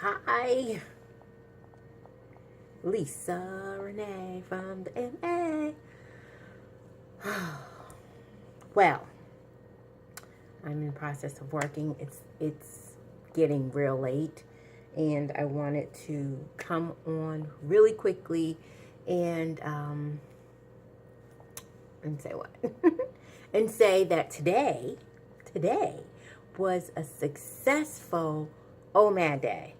Hi, Lisa Renee from the MA. Well, I'm in the process of working. It's getting real late, and I wanted to come on really quickly and say what? And say that today was a successful OMAD day.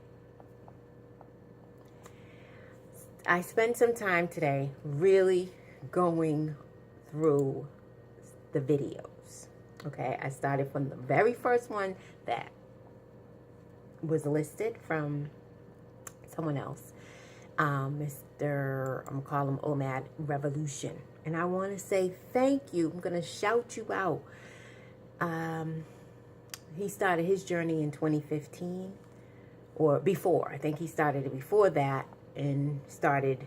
I spent some time today really going through the videos. Okay, I started from the very first one that was listed from someone else, Mr. I'm gonna call him OMAD Revolution, and I want to say thank you. I'm gonna shout you out. He started his journey in 2015, or before. I think he started it before that and started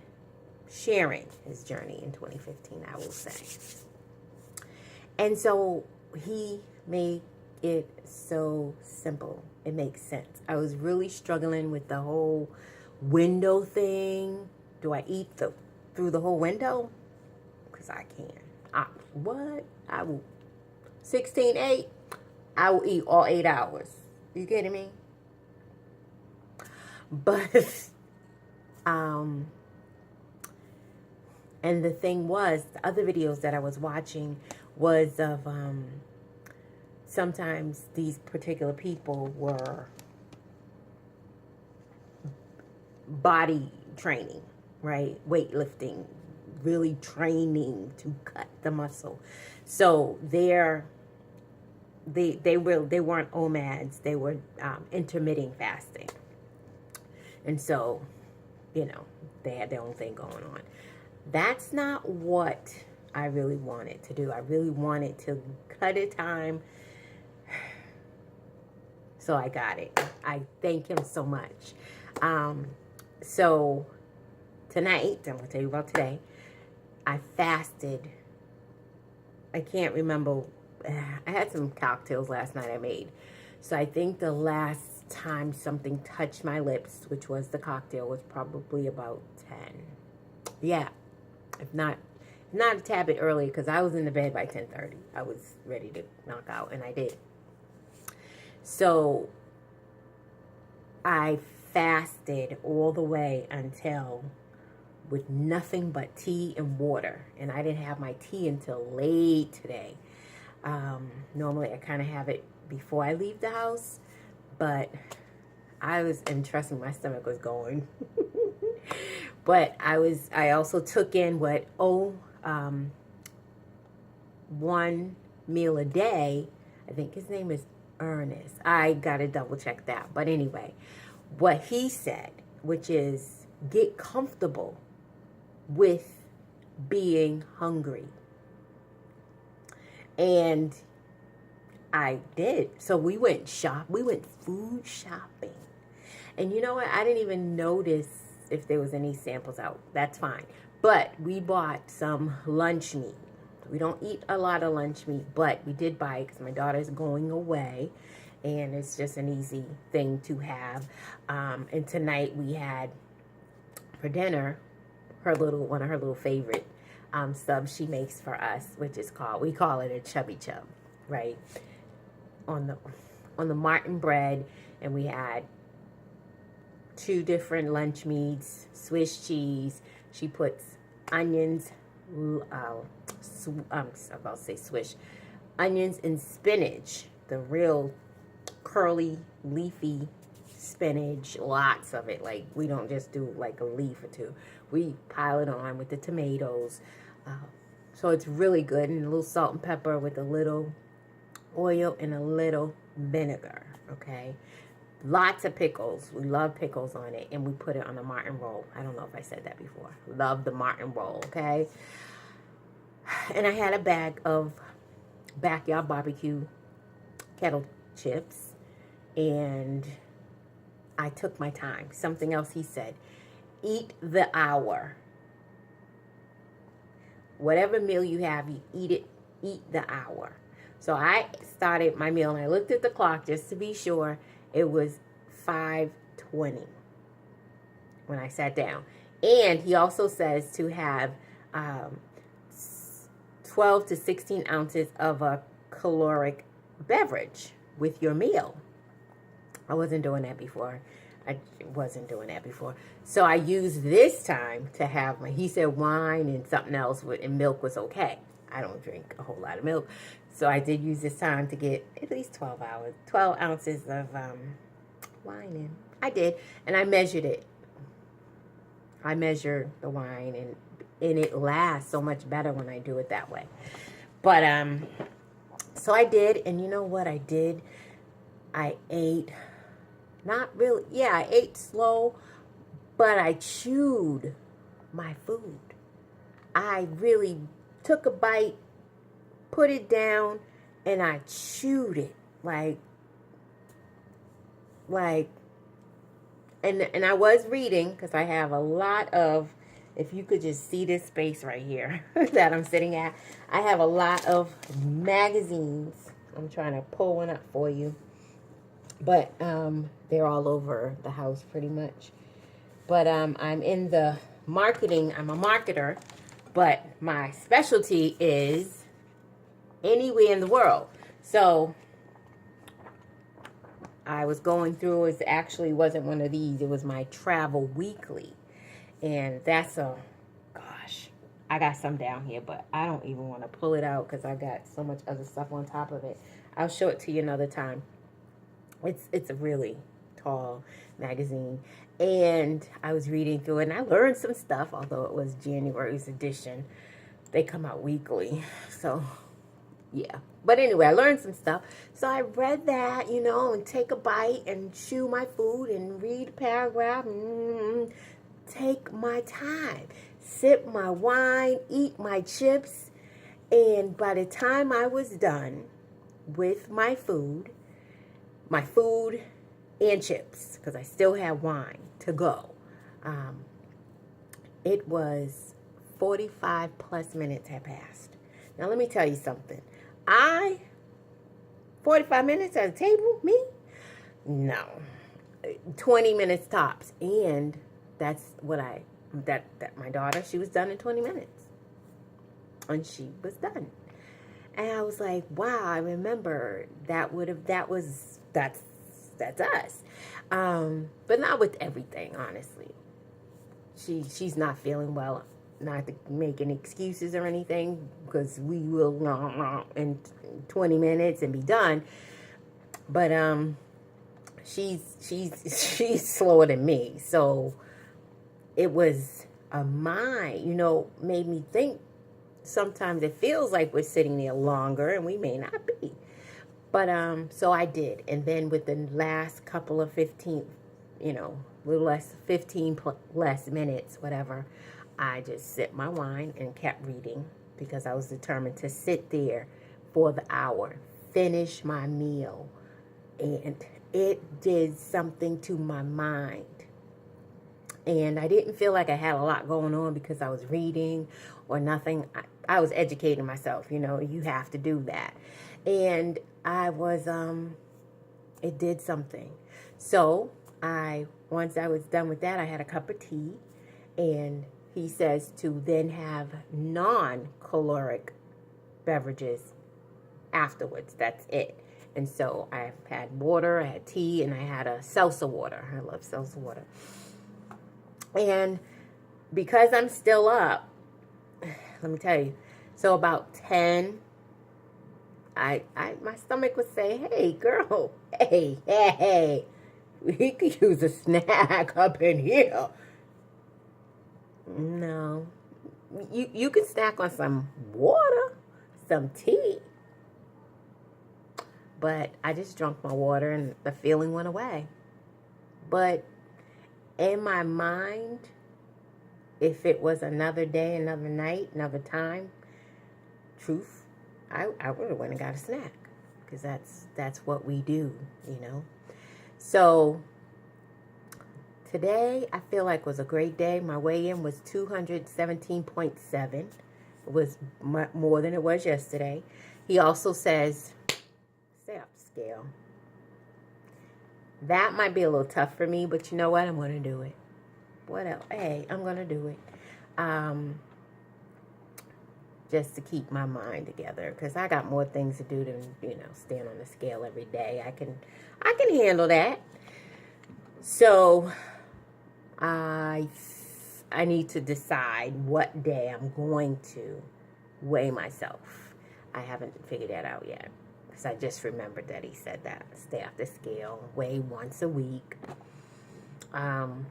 sharing his journey in 2015, I will say. And so he made it so simple. It makes sense. I was really struggling with the whole window thing. Do I eat through the whole window? Because I can. What? I will. 16:8. I will eat all 8 hours. You kidding me? But and the thing was, the other videos that I was watching was of sometimes these particular people were body training, right? Weightlifting, really training to cut the muscle. So they weren't OMADs, they were intermittent fasting. And so, you know, they had their own thing going on. That's not what I really wanted to do. I really wanted to cut a time. So I got it. I thank him so much. So tonight, I'm going to tell you about today. I fasted. I can't remember. I had some cocktails last night I made. So I think the last time something touched my lips, which was the cocktail, was probably about 10. Yeah. If not a tad bit early, because I was in the bed by 10:30. I was ready to knock out, and I did. So I fasted all the way until with nothing but tea and water. And I didn't have my tea until late today. Normally I kind of have it before I leave the house, but and trust me, my stomach was going. But I also took in one meal a day. I think his name is Ernest. I got to double check that. But anyway, what he said, which is get comfortable with being hungry. And I did. So we went food shopping. And you know what? I didn't even notice if there was any samples out. That's fine. But we bought some lunch meat. We don't eat a lot of lunch meat, but we did buy it because my daughter's going away. And it's just an easy thing to have. And tonight we had for dinner one of her little favorite subs she makes for us, which is we call it a chubby chub, right? On the Martin bread, and we had 2 different lunch meats, Swiss cheese. She puts onions, I'm about to say swish, onions and spinach, the real curly, leafy spinach, lots of it. Like, we don't just do like a leaf or 2. We pile it on with the tomatoes. So it's really good, and a little salt and pepper with a little oil and a little vinegar, okay? Lots of pickles. We love pickles on it, and we put it on a Martin roll. I don't know if I said that before. Love the Martin roll, okay? And I had a bag of Backyard Barbecue kettle chips, and I took my time. Something else he said, eat the hour. Whatever meal you have, you eat the hour. So I started my meal, and I looked at the clock just to be sure. It was 5 20 when I sat down. And he also says to have 12 to 16 ounces of a caloric beverage with your meal. I wasn't doing that before. So I used this time to have he said wine and something else, and milk was okay. I don't drink a whole lot of milk. So I did use this time to get at least 12 ounces of wine in. I did, and I measured it. I measure the wine, and it lasts so much better when I do it that way. But so I did, and you know what I did? I ate, not really, yeah, I ate slow, but I chewed my food. I really took a bite, put it down, and I chewed it and I was reading, because I have a lot of, if you could just see this space right here that I'm sitting at, I have a lot of magazines. I'm trying to pull one up for you, but they're all over the house pretty much. But I'm in the marketing. I'm a marketer, but my specialty is anywhere in the world. So I was going through, it actually wasn't one of these. It was my Travel Weekly. And that's gosh, I got some down here, but I don't even want to pull it out because I got so much other stuff on top of it. I'll show it to you another time. It's a really tall magazine. And I was reading through it, and I learned some stuff, although it was January's edition. They come out weekly. So, yeah. But anyway, I learned some stuff. So I read that, and take a bite and chew my food and read a paragraph. Take my time. Sip my wine, eat my chips. And by the time I was done with my food and chips, because I still had wine to go, it was 45 plus minutes had passed. Now, let me tell you something. 45 minutes at a table, me? No. 20 minutes tops. And that's what that my daughter, she was done in 20 minutes. And she was done. And I was like, wow, I remember that's us. But not with everything, honestly. She's not feeling well. Not to make any excuses or anything, because we will in 20 minutes and be done. But she's slower than me, so it was a mind, made me think. Sometimes it feels like we're sitting there longer, and we may not be. But so I did, and then with the last couple of 15, little less 15 less minutes, whatever, I just sipped my wine and kept reading, because I was determined to sit there for the hour, finish my meal. And it did something to my mind. And I didn't feel like I had a lot going on because I was reading or nothing. I was educating myself, you have to do that. And I was, it did something. So once I was done with that, I had a cup of tea, and he says to then have non-caloric beverages afterwards. That's it. And so I had water, I had tea, and I had a seltzer water. I love seltzer water. And because I'm still up, let me tell you, so about 10, my stomach would say, hey, girl, hey, we could use a snack up in here. No. You can snack on some water, some tea. But I just drank my water, and the feeling went away. But in my mind, if it was another day, another night, another time, truth, I would have went and got a snack, because that's what we do, So today, I feel like was a great day. My weigh-in was 217.7. It was more than it was yesterday. He also says, stay up scale. That might be a little tough for me, but you know what? I'm going to do it. What else? Hey, I'm going to do it. Just to keep my mind together, because I got more things to do than, stand on the scale every day. I can handle that. So I need to decide what day I'm going to weigh myself. I haven't figured that out yet, because I just remembered that he said that. Stay off the scale, weigh once a week. And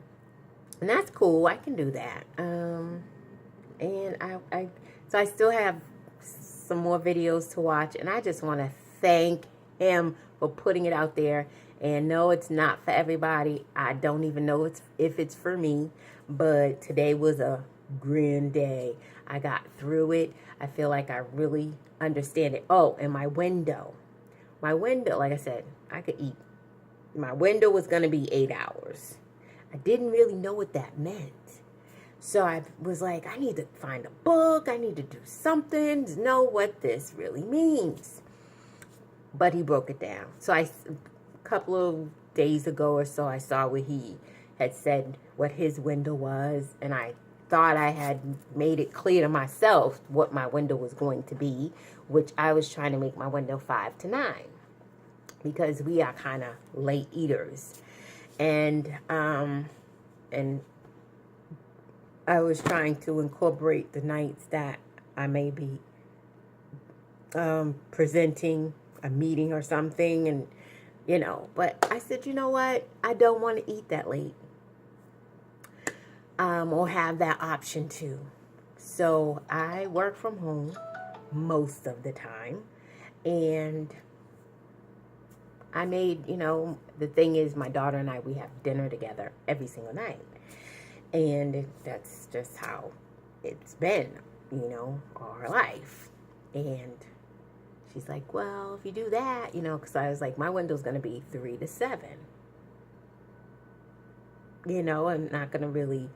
that's cool. I can do that. And so I still have some more videos to watch, and I just want to thank him for putting it out there. And no, it's not for everybody. I don't even know if it's for me, but today was a grand day. I got through it. I feel like I really understand it. Oh, and my window, like I said, I could eat. My window was going to be 8 hours. I didn't really know what that meant. So I was like, I need to find a book. I need to do something to know what this really means. But he broke it down. So a couple of days ago or so, I saw where he had said what his window was. And I thought I had made it clear to myself what my window was going to be, which I was trying to make my window 5 to 9. Because we are kind of late eaters. And I was trying to incorporate the nights that I may be presenting a meeting or something, and but I said, you know what, I don't want to eat that late, or have that option too. So I work from home most of the time, and I made, the thing is, my daughter and I, we have dinner together every single night. And that's just how it's been, our life. And she's like, well, if you do that, because I was like, my window's going to be 3 to 7. I'm not going to really.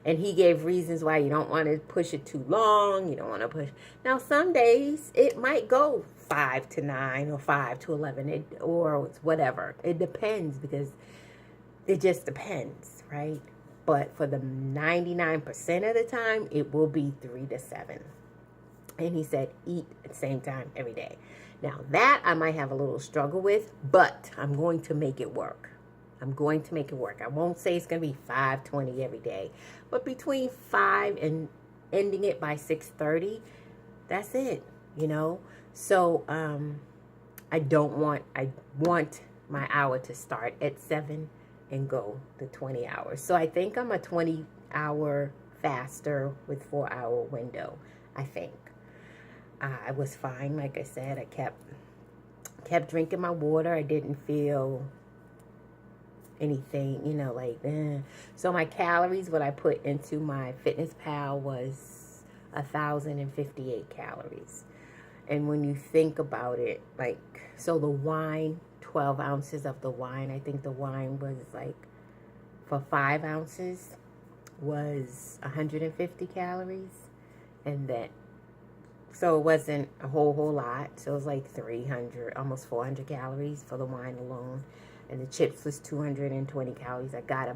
And he gave reasons why you don't want to push it too long. You don't want to push. Now, some days it might go 5 to 9 or 5 to 11 or whatever. It depends, because it just depends, right? But for the 99% of the time, it will be 3 to 7. And he said, eat at the same time every day. Now, that I might have a little struggle with, but I'm going to make it work. I won't say it's going to be 5:20 every day. But between 5 and ending it by 6:30, that's it, So, I want my hour to start at 7 and go the 20 hours. So I think I'm a 20-hour faster with 4-hour window, I think. I was fine, like I said. I kept drinking my water. I didn't feel anything, So my calories, what I put into my FitnessPal was 1,058 calories. And when you think about it, so the wine, 12 ounces of the wine, I think the wine was for 5 ounces was 150 calories. And so it wasn't a whole lot. So it was 300, almost 400 calories for the wine alone. And the chips was 220 calories. I got a